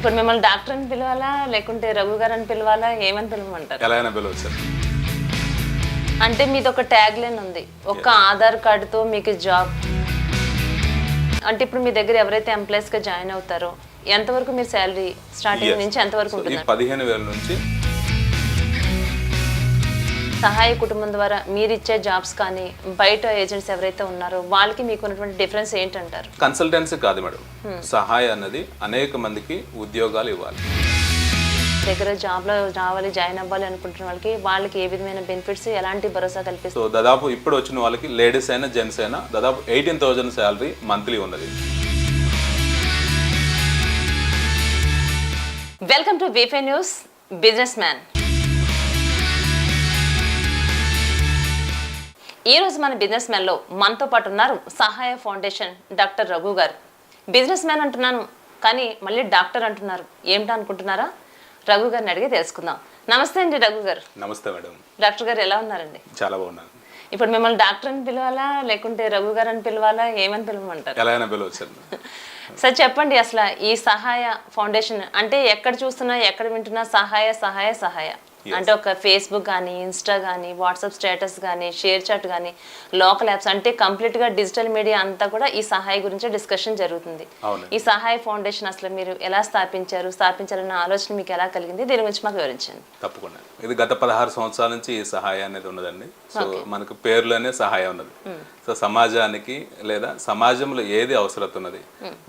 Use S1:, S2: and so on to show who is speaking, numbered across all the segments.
S1: ఇప్పుడు మిమ్మల్ని డాక్టర్ అని పిలవాలా లేకుంటే రఘు గారు అని పిలవాలా ఏమని పిలవమంటారు?
S2: ఎలా అయినా పిలవచ్చు సార్.
S1: అంటే మీది ఒక ట్యాగ్ లైన్ ఉంది, ఒక్క ఆధార్ కార్డుతో మీకు జాబ్. అంటే ఇప్పుడు మీ దగ్గర ఎవరైతే ఎంప్లాయీస్ గా జాయిన్ అవుతారో ఎంతవరకు మీరు శాలరీ స్టార్టింగ్ నుంచి ఎంతవరకు ఉంటుంది?
S2: 15,000 నుంచి.
S1: సహాయ కుటుంబం ద్వారా మీరు ఇచ్చే జాబ్స్ కానీ బయట ఏజెంట్స్ ఎవరైతే ఉన్నారో వాళ్ళకి మీకు ఉన్నటువంటి డిఫరెన్స్ ఏంటంటారు?
S2: కన్సల్టెన్సీ కాదు మేడం, సహాయ అన్నది అనేక మందికి ఉద్యోగాలు ఇవ్వాలి.
S1: దగ్గర జాబ్ లో రావాలి, జాయిన్ అవ్వాలి అనుకుంటున్న వాళ్ళకి ఏ విధమైన బెనిఫిట్స్, ఎలాంటి భరోసా కల్పిస్తారు?
S2: సో దాదాపు ఇప్పుడు వచ్చిన వాళ్ళకి లేడీస్ అయినా జెంట్స్ అయినా దాదాపు 18,000 శాలరీ మంత్లీ ఉన్నది.
S1: వెల్కమ్ టు వీఫే న్యూస్ బిజినెస్ మ్యాన్. ఈ రోజు మన బిజినెస్ మ్యాన్ లో మనతో పాటు ఉన్నారు సహాయ ఫౌండేషన్ డాక్టర్ రఘు గారు. బిజినెస్ మ్యాన్ అంటున్నాను కానీ మళ్ళీ డాక్టర్ అంటున్నారు, ఏమిటా అనుకుంటున్నారా? రఘు గారిని అడిగి తెలుసుకుందాం. నమస్తే అండి రఘు గారు.
S2: నమస్తే మేడం.
S1: డాక్టర్ గారు ఎలా ఉన్నారండి?
S2: చాలా బాగున్నాను.
S1: ఇప్పుడు మిమ్మల్ని డాక్టర్ అని పిలవాలా లేకుంటే రఘు గారు అని పిలవాలా ఏమని పిలవమంటారు?
S2: ఎలా అయినా పిలవచ్చు.
S1: సార్ చెప్పండి, అసలు ఈ సహాయ ఫౌండేషన్ అంటే ఎక్కడ చూస్తున్నా ఎక్కడ వింటున్నా సహాయ సహాయ సహాయ అంటే ఒక ఫేస్బుక్ కానీ ఇన్స్టా కానీ వాట్సాప్ స్టేటస్ కానీ షేర్ చాట్ కానీ లోకల్ యాప్స్ అంటే కంప్లీట్ గా డిజిటల్ మీడియా అంతా కూడా ఈ సహాయ గురించి డిస్కషన్ జరుగుతుంది. ఈ సహాయ ఫౌండేషన్ అసలు మీరు ఎలా స్థాపించాలన్న ఆలోచన మీకు ఎలా కలిగింది, దీని గురించి మాకు వివరించండి.
S2: తప్పకుండా. ఇది గత 16 సంవత్సరాల నుంచి ఈ సహాయ అనేది ఉన్నదండి. సో మనకు పేరులోనే సహాయం ఉన్నది. సో సమాజానికి లేదా సమాజంలో ఏది అవసరం ఉన్నది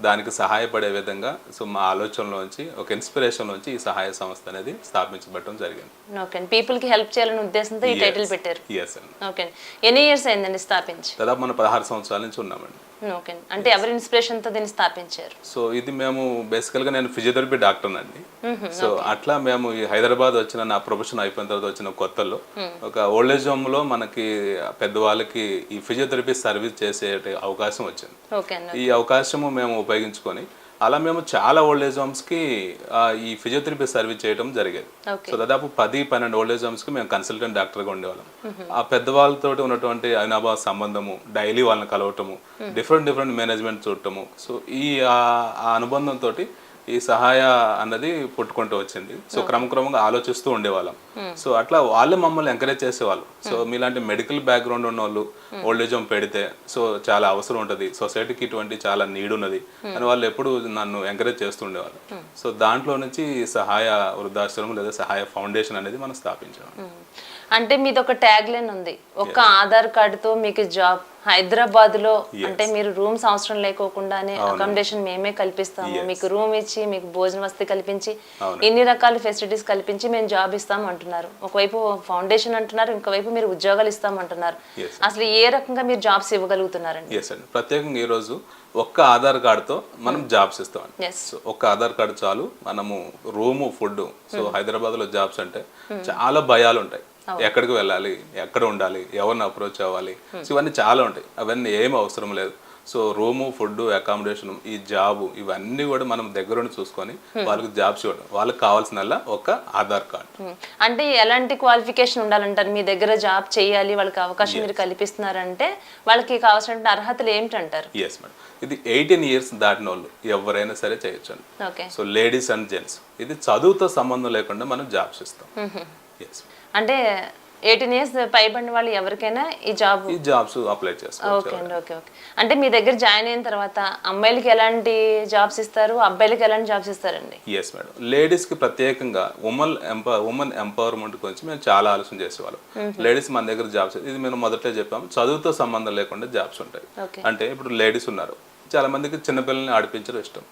S2: దానికి సహాయపడే విధంగా సో మా ఆలోచనలోంచి ఒక ఇన్స్పిరేషన్ నుంచి ఈ సహాయ సంస్థ అనేది స్థాపించబడటం జరిగింది.
S1: ఓకే, పీపుల్ కి హెల్ప్ చేయాలనే ఉద్దేశంతో ఈ టైటిల్ పెట్టారు. ఓకే, ఎన్ని ఇయర్స్ అయిందండి స్థాపించి?
S2: దాదాపు మనం 16 సంవత్సరాల నుంచి ఉన్నామండి.
S1: ఓకే, అంటే ఎవరి ఇన్స్పిరేషన్ తో దీన్ని స్థాపించారు?
S2: సో ఇది మేము బేసికల్ గా నేను ఫిజియోథెరపీ డాక్టర్ అండి. సో అట్లా మేము ఈ హైదరాబాద్ వచ్చిన నా ప్రొఫెషన్ అయిపోయిన తర్వాత వచ్చిన కొత్తలో ఒక ఓల్డ్ ఏజ్ హోమ్ లో మనకి పెద్దవాళ్ళకి ఈ ఫిజియోథెరపీ సర్వీస్ చేసే అవకాశం వచ్చింది. ఈ అవకాశము మేము ఉపయోగించుకొని అలా మేము చాలా ఓల్డ్ ఏజ్ హోమ్స్ కి ఈ ఫిజియోథెరపీ సర్వీస్ చేయడం జరిగేది. సో దాదాపు 10-12 ఓల్డ్ ఏజ్ హోమ్స్ కి మేము కన్సల్టెంట్ డాక్టర్ గా ఉండేవాళ్ళం. ఆ పెద్దవాళ్ళతో ఉన్నటువంటి అవినాభావ సంబంధము, డైలీ వాళ్ళని కలవటము, డిఫరెంట్ మేనేజ్మెంట్ చూడటము, సో ఈ అనుబంధంతో ఈ సహాయ అన్నది పుట్టుకుంటూ వచ్చింది. సో క్రమక్రమంగా ఆలోచిస్తూ ఉండేవాళ్ళం. సో అట్లా వాళ్ళే మమ్మల్ని ఎంకరేజ్ చేసేవాళ్ళు. సో మీలాంటి మెడికల్ బ్యాక్గ్రౌండ్ ఉన్న వాళ్ళు ఓల్డ్ ఏజ్ హోమ్ పెడితే సో చాలా అవసరం ఉంటుంది, సొసైటీకి ఇటువంటి చాలా నీడ్ ఉన్నది అని వాళ్ళు ఎప్పుడు నన్ను ఎంకరేజ్ చేస్తూ ఉండేవాళ్ళు. సో దాంట్లో నుంచి సహాయ వృద్ధాశ్రమం లేదా సహాయ ఫౌండేషన్ అనేది మనం స్థాపించాము.
S1: అంటే మీది ఒక ట్యాగ్ లైన్ ఉంది, ఒక్క ఆధార్ కార్డుతో మీకు జాబ్. హైదరాబాద్ లో అంటే మీరు రూమ్స్ అవసరం లేకోకుండానే అకామిడేషన్ మేమే కల్పిస్తాము, మీకు రూమ్ ఇచ్చి మీకు భోజన వసతి కల్పించి ఇన్ని రకాల ఫెసిలిటీస్ కల్పించి మేము జాబ్ ఇస్తాం అంటున్నారు. ఒకవైపు ఫౌండేషన్ అంటున్నారు, ఇంకోవైపు మీరు ఉద్యోగాలు ఇస్తాం అంటున్నారు. అసలు ఏ రకంగా మీరు జాబ్స్ ఇవ్వగలుగుతున్నారండి?
S2: ప్రత్యేకంగా ఈ రోజు ఒక్క ఆధార్ కార్డుతో మనం జాబ్స్ ఇస్తాం. ఒక్క ఆధార్ కార్డు చాలు, మనము రూము, ఫుడ్. సో హైదరాబాద్ లో జాబ్స్ అంటే చాలా భయాలు ఉంటాయి. ఎక్కడికి వెళ్ళాలి, ఎక్కడ ఉండాలి, ఎవరిని అప్రోచ్ అవ్వాలి, సో ఇవన్నీ చాలా ఉంటాయి. అవన్నీ ఏమి అవసరం లేదు. సో రూము, ఫుడ్, అకామిడేషన్, ఈ జాబ్ ఇవన్నీ కూడా మనం దగ్గరుండి చూసుకొని వాళ్ళకి జాబ్స్ ఇవ్వడం. వాళ్ళకి కావాల్సిన ఒక ఆధార్ కార్డు.
S1: అంటే ఎలాంటి క్వాలిఫికేషన్ ఉండాలంటారు? మీ దగ్గర జాబ్ చేయాలి, వాళ్ళకి అవకాశం మీరు కల్పిస్తున్నారంటే వాళ్ళకి కావాల్సిన అర్హతలు ఏమిటంటారు?
S2: ఎస్ మేడం, ఇది 18 ఇయర్స్ దాటిన వాళ్ళు ఎవరైనా సరే చేయొచ్చు. సో లేడీస్ అండ్ జెంట్స్, ఇది చదువుతో సంబంధం లేకుండా మనం జాబ్స్ ఇస్తాం.
S1: అంటే 18 ఇయర్స్ పైబడిన వాళ్ళు ఎవరికైనా ఈ జాబ్స్
S2: అప్లై చేసుకోవచ్చు.
S1: ఓకే అండి, ఓకే. అంటే మీ దగ్గర జాయిన్ అయిన తర్వాత అమ్మాయిలకి ఎలాంటి జాబ్స్ ఇస్తారు, అబ్బాయిలకి ఎలాంటి జాబ్స్ ఇస్తారండి?
S2: ఎస్ మేడం, లేడీస్ కి ప్రత్యేకంగా ఉమెన్ ఎంపవర్మెంట్ గురించి మేము చాలా ఆలోచన చేసేవాళ్ళం. లేడీస్ మన దగ్గర జాబ్స్, ఇది మేము మొదట్లో చెప్పాము, చదువుతో సంబంధం లేకుండా జాబ్స్ ఉంటాయి. అంటే ఇప్పుడు లేడీస్ ఉన్నారు, చాలా మందికి చిన్నపిల్లల్ని ఆడిపించడం ఇష్టం.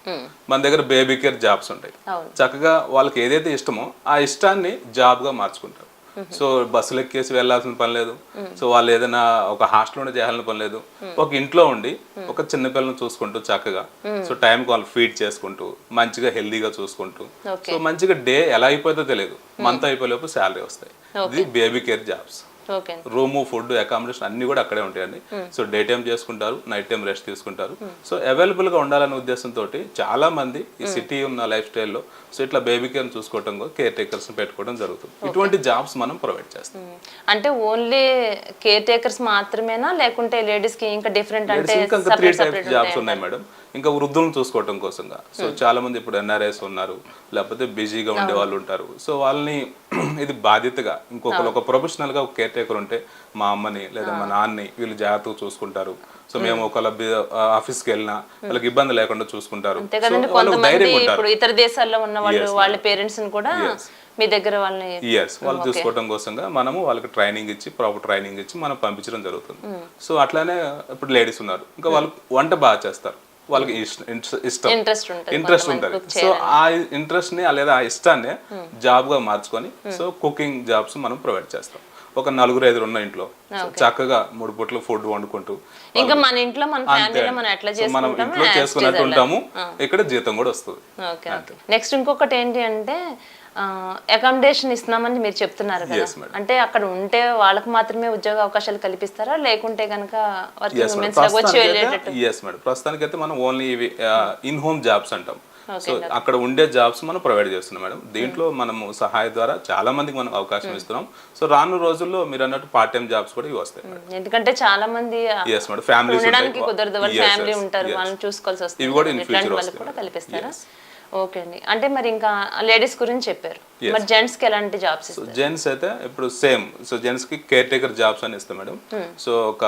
S2: మన దగ్గర బేబీ కేర్ జాబ్స్ ఉంటాయి. చక్కగా వాళ్ళకి ఏదైతే ఇష్టమో ఆ ఇష్టాన్ని జాబ్ గా మార్చుకుంటారు. సో బస్సులు ఎక్కేసి వెళ్లాల్సిన పని లేదు. సో వాళ్ళు ఏదైనా ఒక హాస్టల్ చేయాల్సిన పని లేదు. ఒక ఇంట్లో ఉండి ఒక చిన్నపిల్లని చూసుకుంటూ చక్కగా సో టైంకి వాళ్ళు ఫీడ్ చేసుకుంటూ మంచిగా హెల్దీగా చూసుకుంటూ సో మంచిగా డే ఎలా అయిపోతుందో తెలియదు, మంత్ అయిపోయేలోపు శాలరీ వస్తాయి. ఇది baby care jobs. Room, food, accommodation అన్ని కూడా అక్కడే ఉంటాయండి. సో డే టైం చేసుకుంటారు, నైట్ టైం రెస్ట్ తీసుకుంటారు. సో అవైలబుల్ గా ఉండాలనే ఉద్దేశంతో చాలా మంది ఈ సిటీ ఉన్న లైఫ్ స్టైల్లో సో ఇట్లా బేబీ కేర్ చూసుకోవడం, కేర్ టేకర్స్ పెట్టుకోవడం జరుగుతుంది. ఇటువంటి జాబ్స్ మనం ప్రొవైడ్ చేస్తాం.
S1: అంటే ఓన్లీ కేర్ టేకర్స్ మాత్రమేనా లేకుంటే లేడీస్ కి ఇంకా డిఫరెంట్ అంటే
S2: ఇంకా 3 టైప్స్ జాబ్స్ ఉన్నాయి మేడం. ఇంకా వృద్ధులను చూసుకోవటం కోసంగా. సో చాలా మంది ఇప్పుడు ఎన్ఆర్ఐస్ ఉన్నారు, లేకపోతే బిజీగా ఉండే వాళ్ళు ఉంటారు. సో వాళ్ళని ఇది బాధ్యతగా ఇంకొకరు ఒక ప్రొఫెషనల్గా ఒక కేర్ టేకర్ ఉంటే మా అమ్మని లేదా మా నాన్నని వీళ్ళు జాగ్రత్తగా చూసుకుంటారు. సో మేము ఒకళ్ళ ఆఫీస్కి వెళ్ళినా వాళ్ళకి ఇబ్బంది లేకుండా చూసుకుంటారు.
S1: ఇప్పుడు ఇతర దేశాల్లో ఉన్న వాళ్ళు వాళ్ళ పేరెంట్స్ కూడా మీ దగ్గర వాళ్ళని
S2: వాళ్ళు చూసుకోవడం కోసంగా మనము వాళ్ళకి ట్రైనింగ్ ఇచ్చి ప్రాపర్ ట్రైనింగ్ ఇచ్చి మనం పంపించడం జరుగుతుంది. సో అట్లానే ఇప్పుడు లేడీస్ ఉన్నారు, ఇంకా వాళ్ళు వంట బాగా చేస్తారు, వాళ్ళకి ఇంట్రెస్ట్ ఉంటుంది. సో ఆ ఇంట్రెస్ట్ ని లేదా ఆ ఇష్టాన్ని జాబ్ గా మార్చుకొని సో కుకింగ్ జాబ్స్ మనం ప్రొవైడ్ చేస్తాం. ఒక 4-5 ఉన్న ఇంట్లో చక్కగా 3 పూట్ల ఫుడ్ వండుకుంటూ
S1: ఇంకా మన ఇంట్లో మన ఫ్యామిలీలో మనం ఎట్లా
S2: మనం ఇంట్లో చేసుకున్నట్టు ఉంటాము, ఇక్కడ జీతం కూడా వస్తుంది.
S1: నెక్స్ట్ ఇంకొకటి ఏంటి అంటే అకామిడేషన్ ఇస్తున్నామని మీరు చెప్తున్నారు కదా, అంటే అక్కడ ఉంటే వాళ్ళకి మాత్రమే ఉద్యోగ అవకాశాలు కల్పిస్తారా, లేకుంటే కనుక
S2: ప్రస్తుతానికి అయితే మనం ఓన్లీ ఇవి ఇన్ హోమ్ జాబ్స్ అంటాం. సో అక్కడ ఉండే జాబ్స్ మనం ప్రొవైడ్ చేస్తున్నాం మేడం. దీంట్లో మనము సహాయ ద్వారా చాలా మందికి మనం అవకాశం ఇస్తున్నాం. సో రాను రోజుల్లో మీరు అన్నట్టు పార్ట్ టైం జాబ్స్ కూడా ఇవి వస్తాయి.
S1: ఎందుకంటే చాలా మంది ఫ్యామిలీ ఉంటారు, వాళ్ళని చూసుకోవాల్సి వస్తుంది.
S2: ఇవి కూడా ఇన్ ఫ్యూచర్
S1: కూడా కల్పిస్తారా? ఓకే అండి. అంటే మరి ఇంకా లేడీస్ గురించి చెప్పారు, మరి జెంట్స్ కి ఎలాంటి జాబ్స్?
S2: జెంట్స్ అయితే ఇప్పుడు సేమ్. సో జెంట్స్ కి కేర్ టేకర్ జాబ్స్ అని ఇస్తాం మేడం. సో ఒక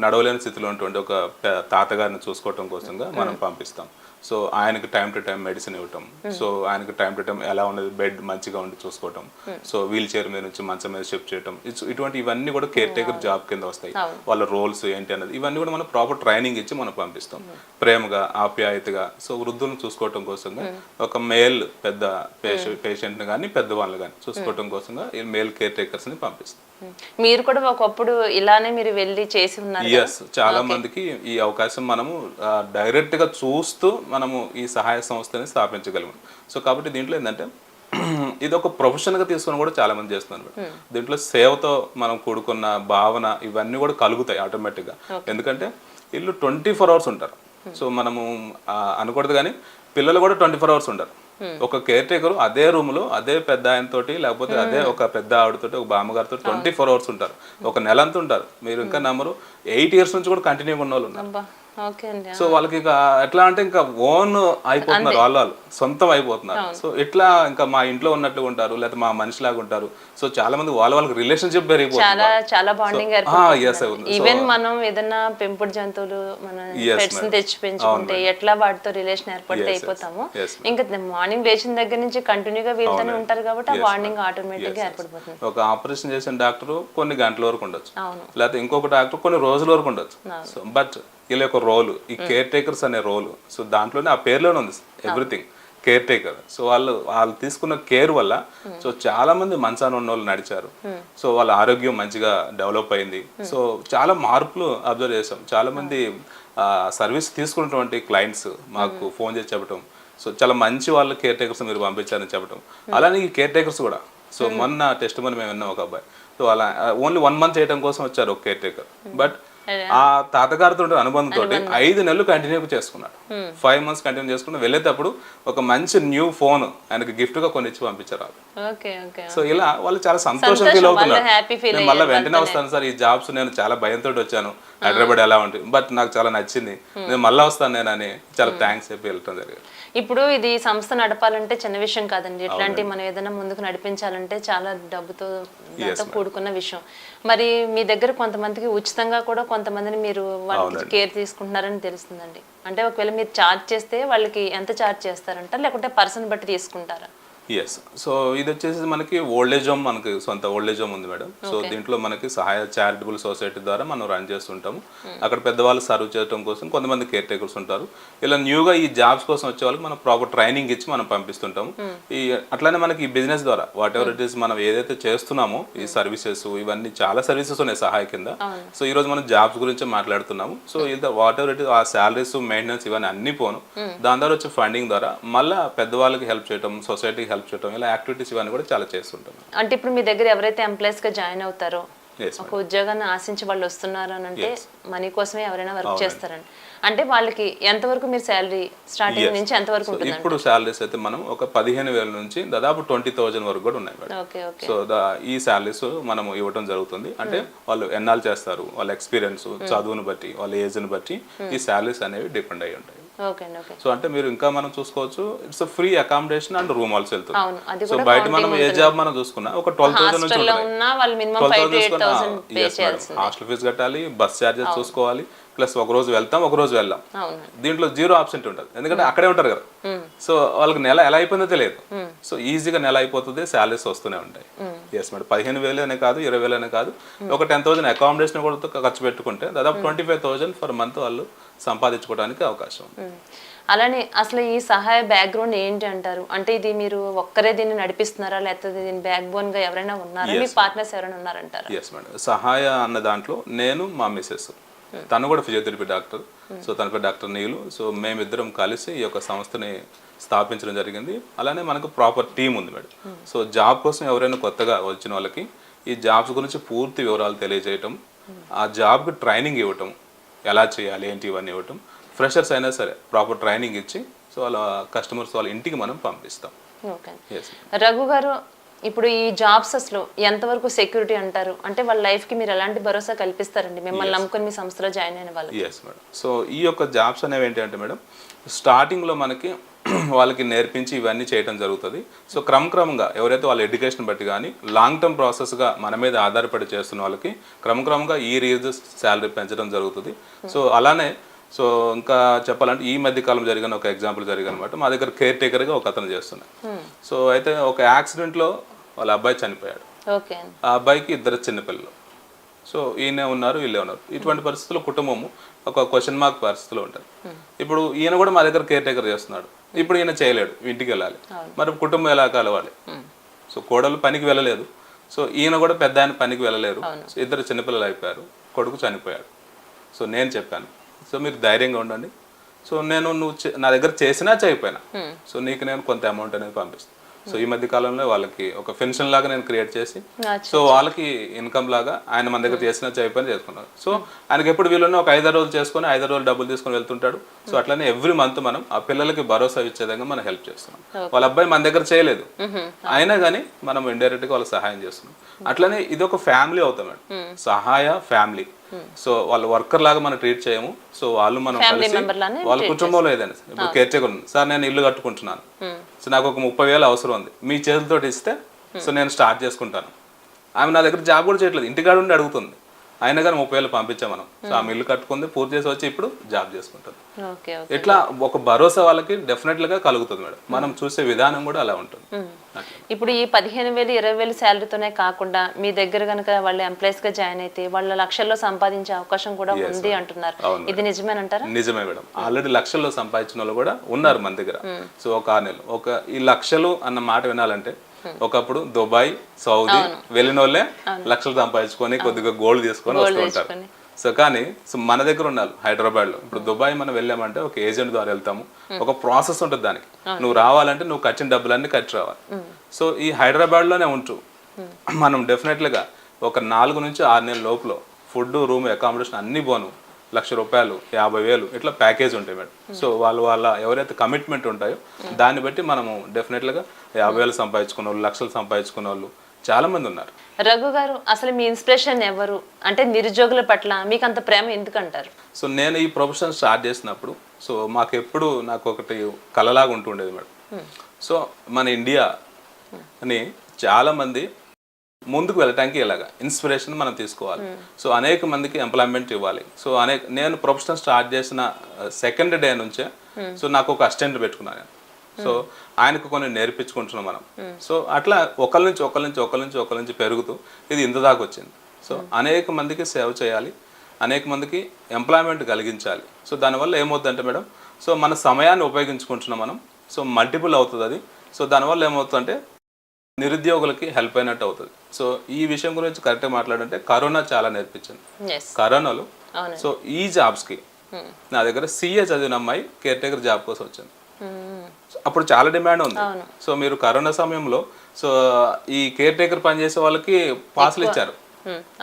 S2: నడవలేని స్థితిలో ఉన్నటువంటి ఒక తాతగారిని చూసుకోవటం కోసంగా మనం పంపిస్తాం. సో ఆయనకి టైం టు టైం మెడిసిన్ ఇవ్వటం, సో ఆయనకి టైం టు టైం ఎలా ఉన్నది బెడ్ మంచిగా ఉండి చూసుకోవటం, సో వీల్ చైర్ మీద నుంచి మంచం మీద షిఫ్ట్ చేయడం, ఇటువంటి ఇవన్నీ కూడా కేర్ టేకర్ జాబ్ కింద వస్తాయి. వాళ్ళ రోల్స్ ఏంటి అనేది ఇవన్నీ కూడా మనం ప్రాపర్ ట్రైనింగ్ ఇచ్చి మనం పంపిస్తాం. ప్రేమగా ఆప్యాయతగా సో వృద్ధులను చూసుకోవటం కోసంగా ఒక మేల్ పెద్ద పేషెంట్ని కానీ పెద్దవాళ్ళని కానీ చూసుకోవటం కోసంగా ఈ మేల్ కేర్ టేకర్స్ ని పంపిస్తాం.
S1: మీరు కూడా ఒకప్పుడు ఇలానే మీరు వెళ్ళి చేసి ఉన్నారు?
S2: ఎస్, చాలా మందికి ఈ అవకాశం మనము డైరెక్ట్ గా చూస్తూ మనము ఈ సహాయ సంస్థని స్థాపించగలము. సో కాబట్టి దీంట్లో ఏంటంటే ఇది ఒక ప్రొఫెషన్ గా తీసుకొని కూడా చాలా మంది చేస్తున్నారు. దీంట్లో సేవతో మనం కూడుకున్న భావన ఇవన్నీ కూడా కలుగుతాయి ఆటోమేటిక్ గా. ఎందుకంటే వీళ్ళు 24 hours ఉంటారు. సో మనము అనకూడదు కానీ పిల్లలు కూడా 24 hours ఉంటారు. ఒక కేర్ టేకర్ అదే రూమ్ లో అదే పెద్ద ఆయనతోటి లేకపోతే అదే ఒక పెద్ద ఆవిడతోటి ఒక బామ్మగారితో 24 hours ఉంటారు. ఒక నెల అంతా ఉంటారు. మీరు ఇంకా నమ్మరు, 8 years నుంచి కూడా కంటిన్యూ ఉన్న వాళ్ళు ఉన్నారు. సో వాళ్ళకి ఇక ఎట్లా అంటే ఇంకా ఓన్ అయిపోతున్నారు, వాళ్ళు సొంతం అయిపోతున్నారు. సో ఇట్లా ఇంకా మా ఇంట్లో ఉన్నట్లుగా ఉంటారు, లేకపోతే మా మనిషిలాగా ఉంటారు. సో చాలా మంది వాళ్ళకి రిలేషన్షిప్ పెరిగిపోతుంది,
S1: చాలా బాండింగ్. ఈవెన్ మనం ఏదైనా పెంపుడు జంతువులు మన పెట్స్ తెచ్చి పెంచుకుంటే ఎట్లా వాటితో రిలేషన్ ఏర్పడితే అయిపోతాము, ఇంకా మార్నింగ్ లేచిన దగ్గర నుంచి కంటిన్యూగా వీళ్ళతోనే ఉంటారు కాబట్టి ఆ బాండింగ్ ఆటోమేటిక్ గా ఏర్పడిపోతుంది.
S2: ఒక ఆపరేషన్ చేసిన డాక్టర్ కొన్ని గంటల వరకు ఉండొచ్చు, లేకపోతే ఇంకొక డాక్టర్ కొన్ని రోజుల వరకు ఉండొచ్చు. సో బట్ వీళ్ళ యొక్క రోలు ఈ కేర్ టేకర్స్ అనే రోలు, సో దాంట్లోనే ఆ పేర్లోనే ఉంది ఎవ్రీథింగ్ కేర్ టేకర్. సో వాళ్ళు తీసుకున్న కేర్ వల్ల సో చాలా మంది మంచాన ఉన్న వాళ్ళు నడిచారు. సో వాళ్ళ ఆరోగ్యం మంచిగా డెవలప్ అయింది. సో చాలా మార్పులు అబ్జర్వ్ చేసాం. చాలా మంది సర్వీస్ తీసుకున్నటువంటి క్లయింట్స్ మాకు ఫోన్ చేసి చెప్పడం, సో చాలా మంచి వాళ్ళ కేర్ టేకర్స్ మీరు పంపించారని చెప్పడం. అలానే ఈ కేర్ టేకర్స్ కూడా సో మొన్న టెస్ట్ మని మేము విన్నాం, ఒక అబ్బాయి సో అలా ఓన్లీ 1 month చేయడం కోసం వచ్చారు ఒక కేర్ టేకర్. బట్ ఆ తాతగారితో అనుబంధంతో 5 నెలలు కంటిన్యూ చేసుకున్నాడు. 5 months కంటిన్యూ చేసుకుని వెళ్ళేటప్పుడు ఒక మంచి న్యూ ఫోన్ ఆయనకి గిఫ్ట్ గా కొన్ని ఇచ్చి పంపించారు. సో ఇలా వాళ్ళు చాలా సంతోషం ఫీల్ అవుతున్నారు. నేను మళ్ళీ వెంటనే వస్తాను సార్, ఈ జాబ్స్ నేను చాలా భయంతో వచ్చాను, హైదరాబాద్ ఎలా ఉంటుంది, బట్ నాకు చాలా నచ్చింది, నేను మళ్ళీ వస్తాను నేను అని చాలా థ్యాంక్స్ చెప్పి వెళ్ళటం జరిగింది.
S1: ఇప్పుడు ఇది సంస్థ నడపాలంటే చిన్న విషయం కాదండి. ఇట్లాంటి మనం ఏదైనా ముందుకు నడిపించాలంటే చాలా డబ్బుతో కూడుకున్న విషయం. మరి మీ దగ్గర కొంతమందికి ఉచితంగా కూడా కొంతమందిని మీరు వాళ్ళకి కేర్ తీసుకుంటున్నారని తెలుస్తుందండి. అంటే ఒకవేళ మీరు ఛార్జ్ చేస్తే వాళ్ళకి ఎంత ఛార్జ్ చేస్తారంట, లేకుంటే పర్సన్ బట్టి తీసుకుంటారా?
S2: ఎస్. సో ఇది వచ్చేసి మనకి ఓల్డేజ్ హోమ్, మనకి సొంత ఓల్డేజ్ హోమ్ ఉంది మేడం. సో దీంట్లో మనకి సహాయ చారిటబుల్ సొసైటీ ద్వారా మనం రన్ చేస్తుంటాము. అక్కడ పెద్దవాళ్ళు సర్వ్ చేయడం కోసం కొంతమంది కేర్ టేకర్స్ ఉంటారు. ఇలా న్యూగా ఈ జాబ్స్ కోసం వచ్చే వాళ్ళకి మనం ప్రాపర్ ట్రైనింగ్ ఇచ్చి మనం పంపిస్తుంటాము. అట్లానే మనకి ఈ బిజినెస్ ద్వారా వాట్ ఎవర్ ఇట్ ఈస్ మనం ఏదైతే చేస్తున్నామో ఈ సర్వీసెస్ ఇవన్నీ చాలా సర్వీసెస్ ఉన్నాయి సహాయ కింద. సో ఈ రోజు మనం జాబ్స్ గురించి మాట్లాడుతున్నాము. సో ఇది వాట్ ఎవర్ ఇట్ ఈస్ ఆ శాలరీస్ మెయింటెనెన్స్ ఇవన్నీ అన్ని పోను, దాని ద్వారా వచ్చే ఫండింగ్ ద్వారా మళ్ళీ పెద్దవాళ్ళకి హెల్ప్ చేయడం, సొసైటీకి హెల్ప్ చేయడం, ఇలా యాక్టివిటీస్ ఇవన్నీ కూడా చాలా చేస్తుంటాం.
S1: అంటే ఇప్పుడు మీ దగ్గర ఎవరైతే ఎంప్లాయీస్ గా జాయిన్ అవుతారో, ఒక ఉద్యోగాన్ని ఆశించి వాళ్ళు వస్తున్నారు అని అంటే మనీ కోసమే ఎవరైనా వర్క్ చేస్తారండి, అంటే వాళ్ళకి ఎంతవరకు మీరు శాలరీ స్టార్టింగ్ నుంచి ఎంత వరకు ఉంటుంది?
S2: ఇప్పుడు శాలరీస్ అయితే మనం ఒక 15,000 నుంచి దాదాపు 20,000 వరకు కూడా ఉన్నాయి. సో ఈ శాలరీస్ మనం ఇవ్వడం జరుగుతుంది. అంటే వాళ్ళు ఎన్నాళ్ళు చేస్తారు, వాళ్ళ ఎక్స్పీరియన్స్, చదువును బట్టి, వాళ్ళ ఏజ్ ని బట్టి ఈ శాలరీస్ అనేవి డిపెండ్ అయ్యి ఉంటాయి.
S1: ఓకే అండి, ఓకే.
S2: సో అంటే మీరు ఇంకా మనం చూసుకోవచ్చు, it's free accommodation and room also వెళ్తుంది.
S1: అవును, అది
S2: సో
S1: కూడా
S2: బయట మనం ఏ జాబ్ మనం చూసుకున్నా ఒక 12,000 నుంచి
S1: హాస్టల్లో
S2: ఉంటుంది.
S1: ఉన్నా వాళ్ళు మినిమం 5 to 8,000 పే చేయాల్సింది.
S2: హాస్టల్ ఫీజు కట్టాలి, బస్ ఛార్జెస్ చూసుకోవాలి, ప్లస్ ఒక రోజు వెళ్తాం ఒక రోజు వెళ్ళాం.
S1: అవును.
S2: దీంట్లో జీరో ఆబ్సెంట్ ఉంటుంది, ఎందుకంటే అక్కడే ఉంటారు కదా. సో వాళ్ళకి నెల ఎలా అయిపోయిందో తెలియదు. సో ఈజీగా నెల అయిపోతుంది, శాలరీస్ వస్తూనే ఉంటాయి. ఎస్ మేడం, 15,000 అనే కాదు, 20,000 అనే కాదు, ఒక 10,000 అకామిడేషన్ కూడా ఖర్చు పెట్టుకుంటే దాదాపు 25,000 ఫర్ మంత్ వాళ్ళు సంపాదించుకోవడానికి అవకాశం ఉంది.
S1: అలానే అసలు ఈ సహాయ బ్యాక్గ్రౌండ్ ఏంటి అంటారు? అంటే ఇది మీరు ఒక్కరే దీన్ని నడిపిస్తున్నారా, లేకపోతే దీని బ్యాక్ బోన్ గా ఎవరైనా ఉన్నారా, మీ పార్ట్నర్స్ ఎవరైనా ఉన్నారంటారా?
S2: ఎస్ మేడం, సహాయ అన్న దాంట్లో నేను, మా మిసెస్, తను కూడా ఫిజియోథెరపీ డాక్టర్. సో తన పేరు డాక్టర్ నీలు. సో మేమిద్దరం కలిసి ఈ యొక్క సంస్థని స్థాపించడం జరిగింది. అలానే మనకు ప్రాపర్ టీం ఉంది మేడం. సో జాబ్ కోసం ఎవరైనా కొత్తగా వచ్చిన వాళ్ళకి ఈ జాబ్స్ గురించి పూర్తి వివరాలు తెలియజేయటం, ఆ జాబ్కి ట్రైనింగ్ ఇవ్వటం, ఎలా చేయాలి ఏంటి ఇవన్నీ ఇవ్వటం, ఫ్రెషర్స్ అయినా సరే ప్రాపర్ ట్రైనింగ్ ఇచ్చి సో వాళ్ళ కస్టమర్స్ వాళ్ళ ఇంటికి మనం పంపిస్తాం.
S1: ఓకే. రఘు గారు, ఇప్పుడు ఈ జాబ్స్ అసలు ఎంతవరకు సెక్యూరిటీ అంటారు? అంటే వాళ్ళ లైఫ్కి మీరు ఎలాంటి భరోసా కల్పిస్తారండి మిమ్మల్ని నమ్ముకొని మీ సంస్థలో జాయిన్ అయిన వాళ్ళు?
S2: Yes madam. సో ఈ యొక్క జాబ్స్ అనేవి ఏంటి అంటే మేడం, స్టార్టింగ్లో మనకి వాళ్ళకి నేర్పించి ఇవన్నీ చేయడం జరుగుతుంది. సో క్రమక్రమంగా ఎవరైతే వాళ్ళ ఎడ్యుకేషన్ బట్టి కానీ లాంగ్ టర్మ్ ప్రాసెస్గా మన మీద ఆధారపడి చేస్తున్న వాళ్ళకి క్రమక్రమంగా ఈ రీజెస్ శాలరీ పెంచడం జరుగుతుంది. సో అలానే సో ఇంకా చెప్పాలంటే ఈ మధ్య కాలం జరిగిన ఒక ఎగ్జాంపుల్ జరిగిన అనమాట. మా దగ్గర కేర్ టేకర్గా ఒక అతను చేస్తున్నాడు. సో అయితే ఒక యాక్సిడెంట్లో వాళ్ళ అబ్బాయి చనిపోయాడు. ఆ అబ్బాయికి 2 చిన్నపిల్లలు. సో ఈయనే ఉన్నారు, వీళ్ళే ఉన్నారు. ఇటువంటి పరిస్థితుల్లో కుటుంబము ఒక క్వశ్చన్ మార్క్ పరిస్థితిలో ఉంటుంది. ఇప్పుడు ఈయన కూడా మా దగ్గర కేర్ టేకర్ చేస్తున్నాడు. ఇప్పుడు ఈయన చేయలేడు, ఇంటికి వెళ్ళాలి. మరి కుటుంబం ఎలా కలవాలి? సో కోడలు పనికి వెళ్ళలేదు, సో ఈయన కూడా పెద్ద ఆయన పనికి వెళ్ళలేరు. 2 చిన్నపిల్లలు అయిపోయారు, కొడుకు చనిపోయాడు. సో నేను చెప్పాను, సో మీరు ధైర్యంగా ఉండండి. సో నువ్వు నా దగ్గర చేసినా చేయకపోయినా సో నీకు నేను కొంత అమౌంట్ అనేది పంపిస్తాను. సో ఈ మధ్య కాలంలో వాళ్ళకి ఒక పెన్షన్ లాగా నేను క్రియేట్ చేసి సో వాళ్ళకి ఇన్కమ్ లాగా ఆయన మన దగ్గర చేసినా చేయకపోయినా చేసుకున్నారు. సో ఆయనకి ఎప్పుడు వీళ్ళని ఒక 5 రోజులు చేసుకొని 5 రోజులు డబ్బులు తీసుకొని వెళ్తుంటాడు. సో అట్లనే ఎవ్రీ మంత్ మనం ఆ పిల్లలకి భరోసా ఇచ్చే విధంగా మనం హెల్ప్ చేస్తున్నాం. వాళ్ళ అబ్బాయి మన దగ్గర చేయలేదు, అయినా కానీ మనం ఇండైరెక్ట్ గా వాళ్ళకి సహాయం చేస్తున్నాం. అట్లనే ఇది ఒక ఫ్యామిలీ అవుతాం మేడం, సహాయ ఫ్యామిలీ. సో వాళ్ళ వర్కర్ లాగా మనం ట్రీట్ చేయము. సో వాళ్ళు మనం కలిసి వాళ్ళ కుటుంబంలో ఏదైనా ఇప్పుడు కేర్ టేకర్ ఉంది, సార్ నేను ఇల్లు కట్టుకుంటున్నాను, సో నాకు ఒక 30,000 అవసరం ఉంది, మీ చేతులతో ఇస్తే సో నేను స్టార్ట్ చేసుకుంటాను. ఆమె నా దగ్గర జాబ్ కూడా చేయట్లేదు, ఇంటికాడ ఉండి అడుగుతుంది, అయినా కానీ 30,000 పంపించాం మనం. సో ఆమె ఇల్లు కట్టుకుంది, పూర్తి చేసి వచ్చి ఇప్పుడు జాబ్ చేసుకుంటుంది. ఇట్లా ఒక భరోసా వాళ్ళకి డెఫినెట్ గా కలుగుతుంది మేడం. మనం చూసే విధానం కూడా అలా ఉంటుంది.
S1: ఇప్పుడు ఈ 15,000 20,000 శాలరీతోనే కాకుండా మీ దగ్గర కనుక వాళ్ళు ఎంప్లాయీస్ గా జాయిన్ అయితే వాళ్ళ లక్షల్లో సంపాదించే అవకాశం కూడా ఉంది అంటున్నారు. ఇది నిజమేనంటారా?
S2: నిజమే మేడం, ఆల్రెడీ లక్షల్లో సంపాదించిన వాళ్ళు కూడా ఉన్నారు మన దగ్గర. సో ఒక 6 నెలలు ఒక ఈ లక్షలు అన్న మాట వినాలంటే ఒకప్పుడు దుబాయ్, సౌదీ వెళ్ళిన వాళ్ళే లక్షలు సంపాదించుకొని కొద్దిగా గోల్డ్ తీసుకొని వస్తూ ఉంటారు. సో కానీ సో మన దగ్గర ఉండాలి హైదరాబాద్ లో. ఇప్పుడు దుబాయ్ మనం వెళ్ళామంటే ఒక ఏజెంట్ ద్వారా వెళ్తాము, ఒక ప్రాసెస్ ఉంటుంది దానికి. నువ్వు రావాలంటే నువ్వు కట్టిన డబ్బులన్నీ కట్టి రావాలి. సో ఈ హైదరాబాద్ లోనే ఉంటూ మనం డెఫినెట్లీగా ఒక 4 నుంచి 6 నెలల లోపల ఫుడ్, రూమ్, అకామిడేషన్ అన్ని పోను ₹1,00,000, 50,000 ఇట్లా ప్యాకేజ్ ఉంటాయి మేడం. సో వాళ్ళ ఎవరైతే కమిట్మెంట్ ఉంటాయో దాన్ని బట్టి మనము డెఫినెట్లీగా 50,000 సంపాదించుకున్న వాళ్ళు, లక్షలు సంపాదించుకున్న వాళ్ళు చాలా మంది ఉన్నారు.
S1: రఘు గారు, అసలు మీ ఇన్స్పిరేషన్ ఎవరు? అంటే నిరుద్యోగుల పట్ల మీకు అంత ప్రేమ ఎందుకంటారు?
S2: సో నేను ఈ ప్రొఫెషన్ స్టార్ట్ చేసినప్పుడు సో నాకు ఒకటి కలలాగా ఉంటుండేది మేడం. సో మన ఇండియా అని చాలా మంది ముందుకు వెళ్ళటానికి ఎలాగా ఇన్స్పిరేషన్ మనం తీసుకోవాలి. సో అనేక మందికి ఎంప్లాయ్మెంట్ ఇవ్వాలి. సో నేను ప్రొఫెషన్ స్టార్ట్ చేసిన సెకండ్ డే నుంచే సో నాకు ఒక అసిస్టెంట్ పెట్టుకున్నాను. సో ఆయనకు కొన్ని నేర్పించుకుంటున్నాం మనం. సో అట్లా ఒకరి నుంచి పెరుగుతూ ఇది ఇంత దాకా వచ్చింది. సో అనేక మందికి సేవ చేయాలి, అనేక మందికి ఎంప్లాయ్మెంట్ కలిగించాలి. సో దానివల్ల ఏమవుతుందంటే మేడం, సో మన సమయాన్ని ఉపయోగించుకుంటున్నాం మనం. సో మల్టిపుల్ అవుతుంది అది. సో దానివల్ల ఏమవుతుందంటే నిరుద్యోగులకి హెల్ప్ అయినట్టు అవుతుంది. సో ఈ విషయం గురించి కరెక్ట్గా మాట్లాడంటే కరోనా చాలా నేర్పించింది. కరోనాలో సో ఈ జాబ్స్కి నా దగ్గర CA చదివిన అమ్మాయి కేర్ టేకర్ జాబ్ కోసం వచ్చింది. అప్పుడు చాలా డిమాండ్ ఉంది. సో మీరు కరోనా సమయంలో సో ఈ కేర్ టేకర్ పనిచేసే వాళ్ళకి పాసులు ఇచ్చారు.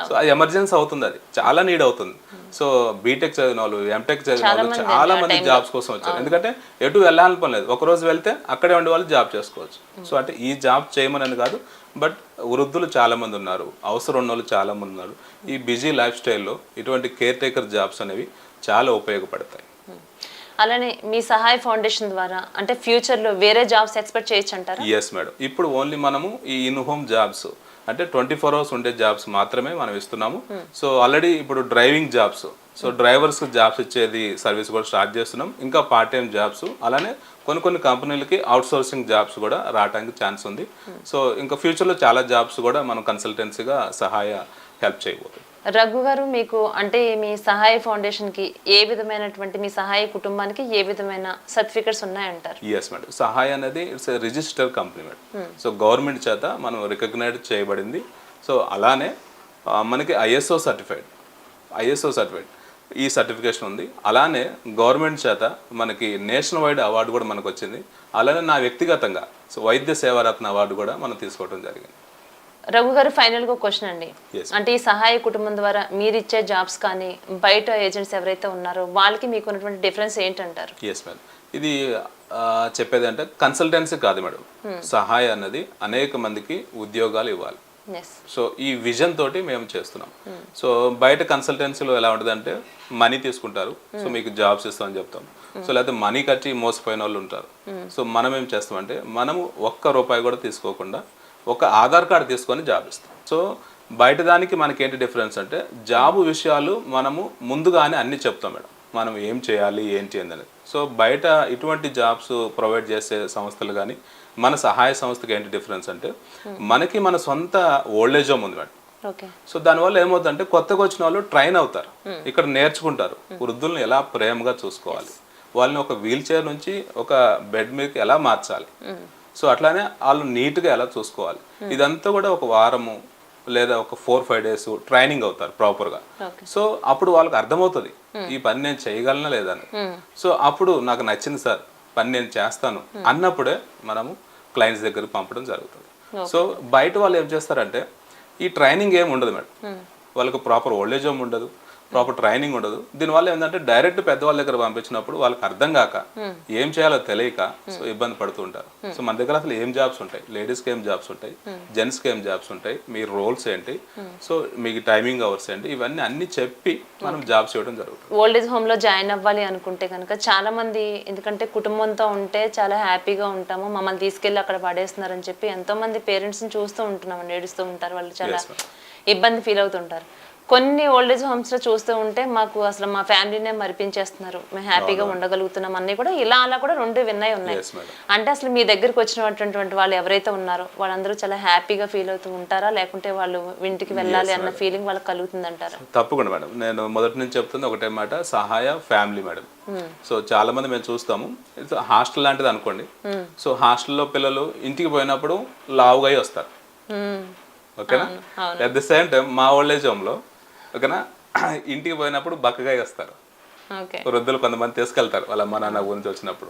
S2: సో అది ఎమర్జెన్సీ అవుతుంది, అది చాలా నీడ్ అవుతుంది. సో బీటెక్ చదివిన వాళ్ళు, ఎంటెక్ చదివిన వాళ్ళు చాలా మంది జాబ్స్ కోసం వచ్చారు. ఎందుకంటే ఎటు వెళ్ళాలని పని లేదు, ఒక రోజు వెళ్తే అక్కడే ఉండే వాళ్ళు జాబ్ చేసుకోవచ్చు. సో అంటే ఈ జాబ్ చేయమని కాదు, బట్ వృద్ధులు చాలా మంది ఉన్నారు, అవసరం ఉన్న వాళ్ళు చాలా మంది ఉన్నారు. ఈ బిజీ లైఫ్ స్టైల్లో ఇటువంటి కేర్ టేకర్ జాబ్స్ అనేవి చాలా ఉపయోగపడతాయి.
S1: అలానే మీ సహాయ ఫౌండేషన్ ద్వారా అంటే ఫ్యూచర్లో వేరే జాబ్స్ ఎక్స్పెక్ట్ చేయొచ్చు అంటారా?
S2: Yes madam. ఇప్పుడు ఓన్లీ మనము ఈ ఇన్ హోమ్ జాబ్స్ అంటే 24 hours ఉండే జాబ్స్ మాత్రమే మనం ఇస్తున్నాము. సో ఆల్రెడీ ఇప్పుడు డ్రైవింగ్ జాబ్స్, సో డ్రైవర్స్కి జాబ్స్ ఇచ్చేది సర్వీస్ కూడా స్టార్ట్ చేస్తున్నాం. ఇంకా పార్ట్ టైం జాబ్స్, అలానే కొన్ని కంపెనీలకి అవుట్ సోర్సింగ్ జాబ్స్ కూడా రావడానికి ఛాన్స్ ఉంది. సో ఇంకా ఫ్యూచర్లో చాలా జాబ్స్ కూడా మనం కన్సల్టెన్సీగా సహాయ హెల్ప్ చేయబోతుంది.
S1: రఘు గారు, మీకు అంటే మీ సహాయ ఫౌండేషన్కి ఏ విధమైనటువంటి మీ సహాయ కుటుంబానికి ఏ విధమైన సర్టిఫికెట్స్ ఉన్నాయంటారు?
S2: Yes madam. సహాయ అనేది it's register company madam. So government చేత మనం రికగ్నైజ్ చేయబడింది. సో అలానే మనకి ఐఎస్ఓ సర్టిఫైడ్ ఈ సర్టిఫికేషన్ ఉంది. అలానే గవర్నమెంట్ చేత మనకి నేషనల్ వైడ్ అవార్డు కూడా మనకు వచ్చింది. అలానే నా వ్యక్తిగతంగా సో వైద్య సేవారత్న అవార్డు కూడా మనం తీసుకోవడం జరిగింది.
S1: రఘు గారు, ఫైనల్గా క్వశ్చన్ అండి. అంటే ఈ సహాయ కుటుంబం ద్వారా మీరు ఇచ్చే జాబ్స్ కానీ బయట ఏజెంట్స్ ఎవరైతే ఉన్నారో వాళ్ళకి మీకు ఉన్నటువంటి డిఫరెన్స్ ఏంటంటారు?
S2: Yes madam. ఇది చెప్పేది అంటే కన్సల్టెన్సీ కాదు మేడం. సహాయ అన్నది అనేక మందికి ఉద్యోగాలు ఇవ్వాలి. సో ఈ విజన్ తోటి మేము చేస్తున్నాం. సో బయట కన్సల్టెన్సీలో ఎలా ఉంటుంది అంటే మనీ తీసుకుంటారు, సో మీకు జాబ్స్ ఇస్తామని చెప్తాం. సో లేకపోతే మనీ కట్టి మోసపోయిన వాళ్ళు ఉంటారు. సో మనం ఏం చేస్తామంటే మనము ₹1 కూడా తీసుకోకుండా ఒక ఆధార్ కార్డు తీసుకొని జాబ్ ఇస్తాం. సో బయట దానికి మనకి ఏంటి డిఫరెన్స్ అంటే జాబ్ విషయాలు మనము ముందుగానే అన్ని చెప్తాం మేడం, మనం ఏం చేయాలి ఏంటి అనేది. సో బయట ఇటువంటి జాబ్స్ ప్రొవైడ్ చేసే సంస్థలు కానీ మన సహాయ సంస్థకి ఏంటి డిఫరెన్స్ అంటే మనకి మన సొంత ఓల్డేజ్ హోమ్ ఉంది మేడం. సో దానివల్ల ఏమవుతుందంటే కొత్తగా వచ్చిన వాళ్ళు ట్రైన్ అవుతారు, ఇక్కడ నేర్చుకుంటారు వృద్ధులను ఎలా ప్రేమగా చూసుకోవాలి, వాళ్ళని ఒక వీల్ చైర్ నుంచి ఒక బెడ్ మీదకి ఎలా మార్చాలి, సో అట్లానే వాళ్ళు నీట్గా ఎలా చూసుకోవాలి. ఇదంతా కూడా ఒక వారము లేదా ఒక 4-5 days ట్రైనింగ్ అవుతారు ప్రాపర్గా. సో అప్పుడు వాళ్ళకి అర్థమవుతుంది ఈ పని నేను చేయగలనా లేదని. సో అప్పుడు నాకు నచ్చింది సార్, పని నేను చేస్తాను అన్నప్పుడే మనము క్లయింట్స్ దగ్గరికి పంపడం జరుగుతుంది. సో బయట వాళ్ళు ఏం చేస్తారంటే ఈ ట్రైనింగ్ ఏమి ఉండదు మేడం, వాళ్ళకి ప్రాపర్ ఓల్డేజ్ హోమ్ ఉండదు, ప్రాపర్ ట్రైనింగ్ ఉండదు. దీనివల్ల ఏంటంటే డైరెక్ట్ పెద్దవాళ్ళ దగ్గర పంపించినప్పుడు వాళ్ళకి అర్థం కాక ఏం చేయాలో తెలియక సో ఇబ్బంది పడుతూ ఉంటారు. సో మన దగ్గర అసలు ఏం జాబ్స్ ఉంటాయి, లేడీస్కి ఏం జాబ్స్ ఉంటాయి, జెంట్స్కి ఏం జాబ్స్ ఉంటాయి, మీ రోల్స్ ఏంటి, సో మీకు టైమింగ్ అవర్స్ ఏంటి, ఇవన్నీ అన్ని చెప్పి మనం జాబ్స్ చేయడం జరుగుతుంది.
S1: ఓల్డ్ ఏజ్ హోమ్ లో జాయిన్ అవ్వాలి అనుకుంటే కనుక చాలా మంది, ఎందుకంటే కుటుంబంతో ఉంటే చాలా హ్యాపీగా ఉంటాము, మమ్మల్ని తీసుకెళ్ళి అక్కడ పడేస్తున్నారని చెప్పి ఎంతో మంది పేరెంట్స్ ని చూస్తూ ఉంటున్నాం, ఏడుస్తూ ఉంటారు, వాళ్ళు చాలా ఇబ్బంది ఫీల్ అవుతుంటారు. కొన్ని ఓల్డ్ ఏజ్ హోమ్స్ లో చూస్తూ ఉంటే మాకు అసలు మా ఫ్యామిలీనే మరిపించేస్తున్నారు, మేము హ్యాపీగా ఉండగలుగుతున్నాం అన్నీ కూడా అలా కూడా 2 విన్నాయి ఉన్నాయి. అంటే అసలు మీ దగ్గరకు వచ్చినటువంటి వాళ్ళు ఎవరైతే ఉన్నారో వాళ్ళందరూ చాలా హ్యాపీగా ఫీల్ అవుతూ ఉంటారా, లేకుంటే వాళ్ళు ఇంటికి వెళ్ళాలి అన్న ఫీలింగ్ వాళ్ళకి కలుగుతుంది అంటారా?
S2: తప్పకుండా మేడం. నేను మొదటి నుంచి చెప్తుంది ఒకటే మాట, సహాయ ఫ్యామిలీ మేడం. సో చాలా మంది మేము చూస్తాము, హాస్టల్ లాంటిది అనుకోండి. సో హాస్టల్లో పిల్లలు ఇంటికి పోయినప్పుడు లావుగా వస్తారు, ఓకేనా. అట్ ది సేమ్ టైం మా ఓల్డ్ ఏజ్ హోమ్ లో ఓకేనా ఇంటికి పోయినప్పుడు బక్కగా వస్తారు. వృద్ధులు కొంతమంది తీసుకెళ్తారు వాళ్ళ అమ్మ నాన్న గురించి వచ్చినప్పుడు,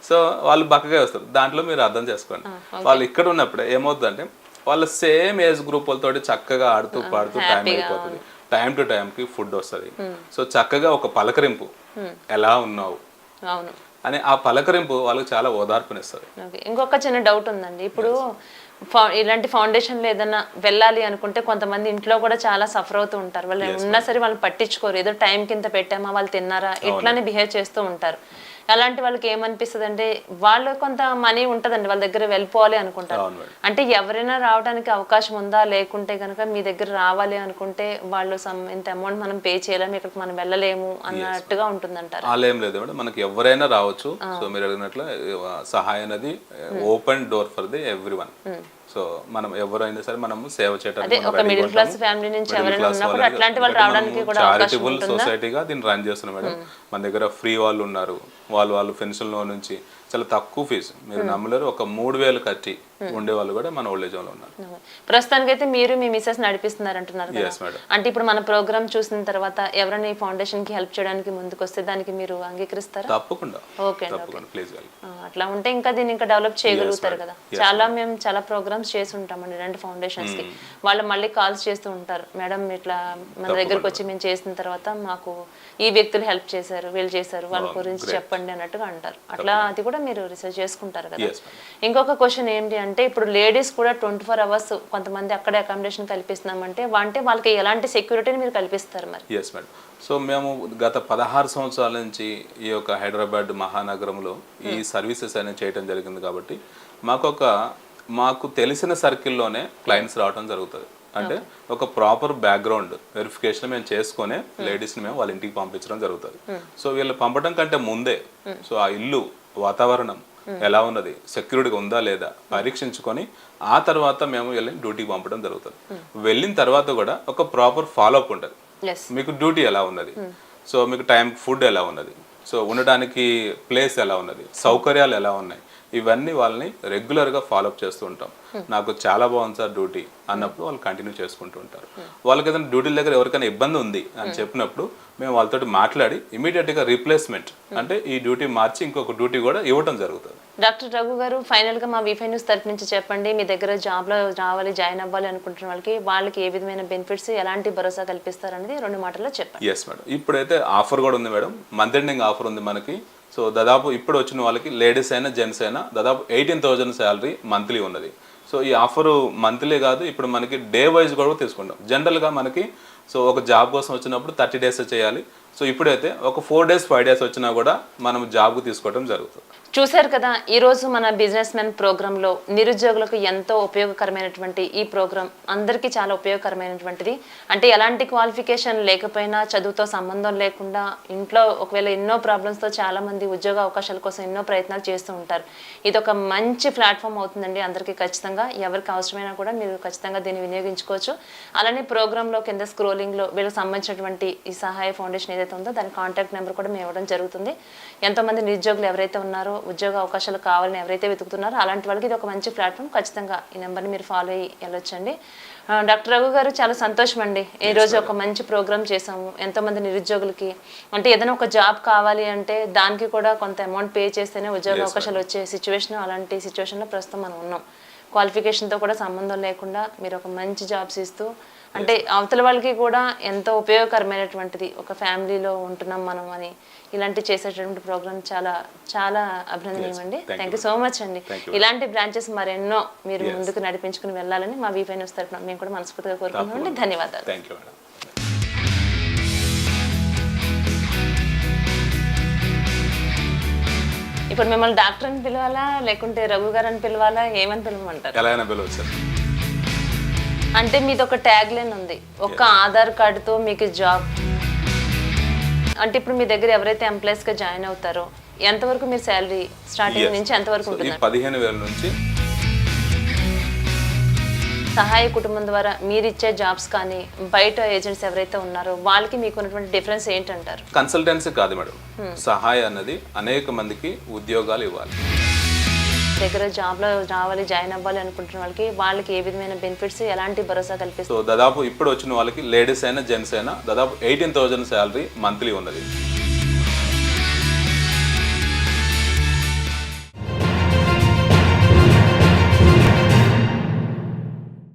S2: సో వాళ్ళు బక్కగా వస్తారు. దాంట్లో మీరు అర్థం చేసుకోండి, వాళ్ళు ఇక్కడ ఉన్నప్పుడే ఏమవుతుందంటే వాళ్ళ సేమ్ ఏజ్ గ్రూప్ వాళ్ళతో చక్కగా ఆడుతూ పాడుతూ టైం అయిపోతుంది, టైం టు టైంకి ఫుడ్ వస్తుంది. సో చక్కగా ఒక పలకరింపు, ఎలా ఉన్నావు అని ఆ పలకరింపు వాళ్ళకి చాలా ఓదార్పునిస్తుంది.
S1: ఇంకొక చిన్న డౌట్ ఉందండి, ఇప్పుడు ఇలాంటి ఫౌండేషన్లో ఏదైనా వెళ్ళాలి అనుకుంటే కొంతమంది ఇంట్లో కూడా చాలా సఫర్ అవుతూ ఉంటారు, వాళ్ళు ఉన్నా సరే వాళ్ళు పట్టించుకోరు, ఏదో టైం కింద పెట్టామా వాళ్ళు తిన్నారా ఇట్లానే బిహేవ్ చేస్తూ ఉంటారు. అలాంటి వాళ్ళకి ఏమనిపిస్తుంది అంటే వాళ్ళు కొంత మనీ ఉంటుందండి వాళ్ళ దగ్గర, వెళ్ళిపోవాలి అనుకుంటారు. అంటే ఎవరైనా రావడానికి అవకాశం ఉందా, లేకుంటే కనుక మీ దగ్గర రావాలి అనుకుంటే వాళ్ళు ఇంత అమౌంట్ మనం పే చేయలేము, ఇక్కడికి మనం వెళ్ళలేము అన్నట్టుగా ఉంటుందంటారు?
S2: అలా ఏం లేదు మేడం, మనకి ఎవరైనా రావచ్చు. సో మీరు అడిగినట్లు సహాయం అనేది open door for the everyone. So మనం ఎవరైనా సరే మనము సేవ చేయడానికి చారిటబుల్ సొసైటీగా దీన్ని రన్ చేస్తున్నాం మేడం. మన దగ్గర ఫ్రీ వాళ్ళు ఉన్నారు, వాళ్ళు పెన్షన్లో నుంచి చాలా తక్కువ ఫీజు, మీరు నమ్మలేరు, ఒక 3,000 కట్టి ఉండే వాళ్ళు కూడా మన ఓల్డ్ ఏజ్ హోమ్ లో ఉన్నారు.
S1: ప్రస్తుతానికి అయితే మీరు మీ మిసెస్ నడిపిస్తున్నారు అంటున్నారు కదా, అంటే ఇప్పుడు మన ప్రోగ్రామ్ చూసిన తర్వాత ఎవరైనా ఈ ఫౌండేషన్ కి హెల్ప్ చేయడానికి ముందుకు వస్తే దానికి మీరు అంగీకరిస్తారా?
S2: తప్పకుండా.
S1: Okay,
S2: please.
S1: అట్లా ఉంటే ఇంకా దీన్ని ఇంకా డెవలప్ చేయగలుగుతారు కదా. మేము చాలా ప్రోగ్రామ్స్ చేసి ఉంటామండి 2 ఫౌండేషన్స్ కి, వాళ్ళు మళ్ళీ కాల్స్ చేస్తూ ఉంటారు, మేడం ఇట్లా మన దగ్గరకు వచ్చి మేము చేసిన తర్వాత మాకు ఈ వ్యక్తులు హెల్ప్ చేశారు, వీళ్ళు చేశారు, వాళ్ళ గురించి చెప్పండి అన్నట్టుగా అంటారు. అట్లా అది కూడా మీరు రీసెర్చ్ చేసుకుంటారు కదా.
S2: Yes, madam.
S1: ఇంకొక క్వశ్చన్ ఏంటి అంటే ఇప్పుడు లేడీస్ కూడా 24 అవర్స్ కొంతమంది అక్కడే అకామిడేషన్ కల్పిస్తున్నామంటే అంటే వాళ్ళకి ఎలాంటి సెక్యూరిటీని మీరు కల్పిస్తారు మరి?
S2: Yes madam. సో మేము గత 16 సంవత్సరాల నుంచి ఈ యొక్క హైదరాబాద్ మహానగరంలో ఈ సర్వీసెస్ అనేది చేయడం జరిగింది కాబట్టి మాకు తెలిసిన సర్కిల్లోనే క్లయింట్స్ రావడం జరుగుతుంది. అంటే ఒక ప్రాపర్ బ్యాక్గ్రౌండ్ వెరిఫికేషన్ మేము చేసుకునే లేడీస్ని మేము వాళ్ళ ఇంటికి పంపించడం జరుగుతుంది. సో వీళ్ళు పంపడం కంటే ముందే సో ఆ ఇల్లు వాతావరణం ఎలా ఉన్నది, సెక్యూరిటీగా ఉందా లేదా పరీక్షించుకొని ఆ తర్వాత మేము వెళ్ళి డ్యూటీకి పంపడం జరుగుతుంది. వెళ్ళిన తర్వాత కూడా ఒక ప్రాపర్ ఫాలోఅప్ ఉంటుంది. మీకు డ్యూటీ ఎలా ఉన్నది, సో మీకు టైం ఫుడ్ ఎలా ఉన్నది, సో ఉండడానికి ప్లేస్ ఎలా ఉన్నది, సౌకర్యాలు ఎలా ఉన్నాయి, ఇవన్నీ వాళ్ళని రెగ్యులర్గా ఫాలోఅప్ చేస్తూ ఉంటాం. నాకు చాలా బాగుంది సార్ డ్యూటీ అన్నప్పుడు వాళ్ళు కంటిన్యూ చేసుకుంటూ ఉంటారు. వాళ్ళకి ఏదైనా డ్యూటీల దగ్గర ఎవరికైనా ఇబ్బంది ఉంది అని చెప్పినప్పుడు మేము వాళ్ళతో మాట్లాడి ఇమీడియట్గా రీప్లేస్మెంట్ అంటే ఈ డ్యూటీ మార్చి ఇంకొక డ్యూటీ కూడా ఇవ్వడం జరుగుతుంది.
S1: డాక్టర్ రఘు గారు, ఫైనల్గా మా వీఫై న్యూస్ తరఫు నుంచి చెప్పండి, మీ దగ్గర జాబ్లో రావాలి, జాయిన్ అవ్వాలి అనుకుంటున్న వాళ్ళకి ఏ విధమైన బెనిఫిట్స్, ఎలాంటి భరోసా కల్పిస్తారు అనేది 2 మాటల్లో చెప్పండి.
S2: ఎస్ మేడం, ఇప్పుడైతే ఆఫర్ కూడా ఉంది మేడం, మంత్ ఎండింగ్ ఆఫర్ ఉంది మనకి. సో దాదాపు ఇప్పుడు వచ్చిన వాళ్ళకి లేడీస్ అయినా జెంట్స్ అయినా దాదాపు 18,000 శాలరీ మంత్లీ ఉన్నది. సో ఈ ఆఫరు మంత్లీ కాదు, ఇప్పుడు మనకి డే వైజ్ కూడా తీసుకుంటాం. జనరల్గా మనకి సో ఒక జాబ్ కోసం వచ్చినప్పుడు 30 డేస్ చేయాలి. సో ఇప్పుడైతే ఒక 4 డేస్ 5 డేస్ వచ్చినా కూడా మనం జాబ్కు తీసుకోవడం జరుగుతుంది.
S1: చూశారు కదా, ఈరోజు మన బిజినెస్ మ్యాన్ ప్రోగ్రాంలో నిరుద్యోగులకు ఎంతో ఉపయోగకరమైనటువంటి ఈ ప్రోగ్రాం అందరికీ చాలా ఉపయోగకరమైనటువంటిది. అంటే ఎలాంటి క్వాలిఫికేషన్ లేకపోయినా, చదువుతో సంబంధం లేకుండా ఇంట్లో ఒకవేళ ఎన్నో ప్రాబ్లమ్స్తో చాలామంది ఉద్యోగ అవకాశాల కోసం ఎన్నో ప్రయత్నాలు చేస్తూ ఉంటారు. ఇది ఒక మంచి ప్లాట్ఫామ్ అవుతుందండి అందరికీ. ఖచ్చితంగా ఎవరికి అవసరమైనా కూడా మీరు ఖచ్చితంగా దీన్ని వినియోగించుకోవచ్చు. అలానే ప్రోగ్రాంలో కింద స్క్రోలింగ్లో వీళ్ళకి సంబంధించినటువంటి ఈ సహాయ ఫౌండేషన్ ఏదైతే ఉందో దాని కాంటాక్ట్ నెంబర్ కూడా మేము ఇవ్వడం జరుగుతుంది. ఎంతోమంది నిరుద్యోగులు ఎవరైతే ఉన్నారో, ఉద్యోగ అవకాశాలు కావాలని ఎవరైతే వెతుకుతున్నారో అలాంటి వాళ్ళకి ఇది ఒక మంచి ప్లాట్ఫామ్. ఖచ్చితంగా ఈ నెంబర్ని మీరు ఫాలో అయ్యి వెళ్ళొచ్చండి. డాక్టర్ రఘు గారు, చాలా సంతోషం అండి. ఈరోజు ఒక మంచి ప్రోగ్రామ్ చేసాము. ఎంతోమంది నిరుద్యోగులకి అంటే ఏదైనా ఒక జాబ్ కావాలి అంటే దానికి కూడా కొంత అమౌంట్ పే చేస్తేనే ఉద్యోగ అవకాశాలు వచ్చే సిచ్యువేషన్, అలాంటి సిచ్యువేషన్లో ప్రస్తుతం మనం ఉన్నాం. క్వాలిఫికేషన్తో కూడా సంబంధం లేకుండా మీరు ఒక మంచి జాబ్స్ ఇస్తూ అంటే అవతల వాళ్ళకి కూడా ఎంతో ఉపయోగకరమైనటువంటిది. ఒక ఫ్యామిలీలో ఉంటున్నాం మనం అని ఇలాంటి చేసేటటువంటి ప్రోగ్రామ్ చాలా చాలా అభినందనీయం అండి. థ్యాంక్ యూ సో మచ్ అండి. ఇలాంటి బ్రాంచెస్ మరెన్నో మీరు ముందుకు నడిపించుకుని వెళ్ళాలని మా వీఫై న్యూస్ తరఫున మేము కూడా మనస్ఫూర్తిగా కోరుకుంటున్నామండి. ధన్యవాదాలు. ఇప్పుడు మిమ్మల్ని డాక్టర్ అని పిలవాలా లేకుంటే రఘు గారు అని పిలవాలా, ఏమని పిలవమంటారు?
S2: ఎలా అయినా పిలవచ్చు.
S1: అంటే మీది ఒక ట్యాగ్ లైన్ ఉంది, ఒక్క ఆధార్ కార్డుతో మీకు జాబ్. అంటే ఇప్పుడు మీ దగ్గర ఎవరైతే ఎంప్లాయీస్ గా జాయిన్ అవుతారో ఎంతవరకు మీరు శాలరీ స్టార్టింగ్ నుంచి ఎంతవరకు ఉంటుంది?
S2: 15,000 నుంచి.
S1: సహాయ కుటుంబం ద్వారా మీరు ఇచ్చే జాబ్స్ కానీ బయట ఏజెంట్స్ ఎవరైతే ఉన్నారో వాళ్ళకి మీకు ఉన్నటువంటి డిఫరెన్స్ ఏంటంటారు?
S2: కన్సల్టెన్సీ కాదు మేడం, సహాయ అన్నది అనేక మందికి ఉద్యోగాలు ఇవ్వాలి.
S1: దగ్గర జాబ్లో రావాలి, జాయిన్ అవ్వాలి అనుకుంటున్న వాళ్ళకి ఏ విధమైన బెనిఫిట్స్, ఎలాంటి భరోసా కల్పిస్తారు?
S2: సో దాదాపు ఇప్పుడు వచ్చిన వాళ్ళకి లేడీస్ అయినా జెంట్స్ అయినా దాదాపు 18,000 శాలరీ మంత్లీ ఉన్నది.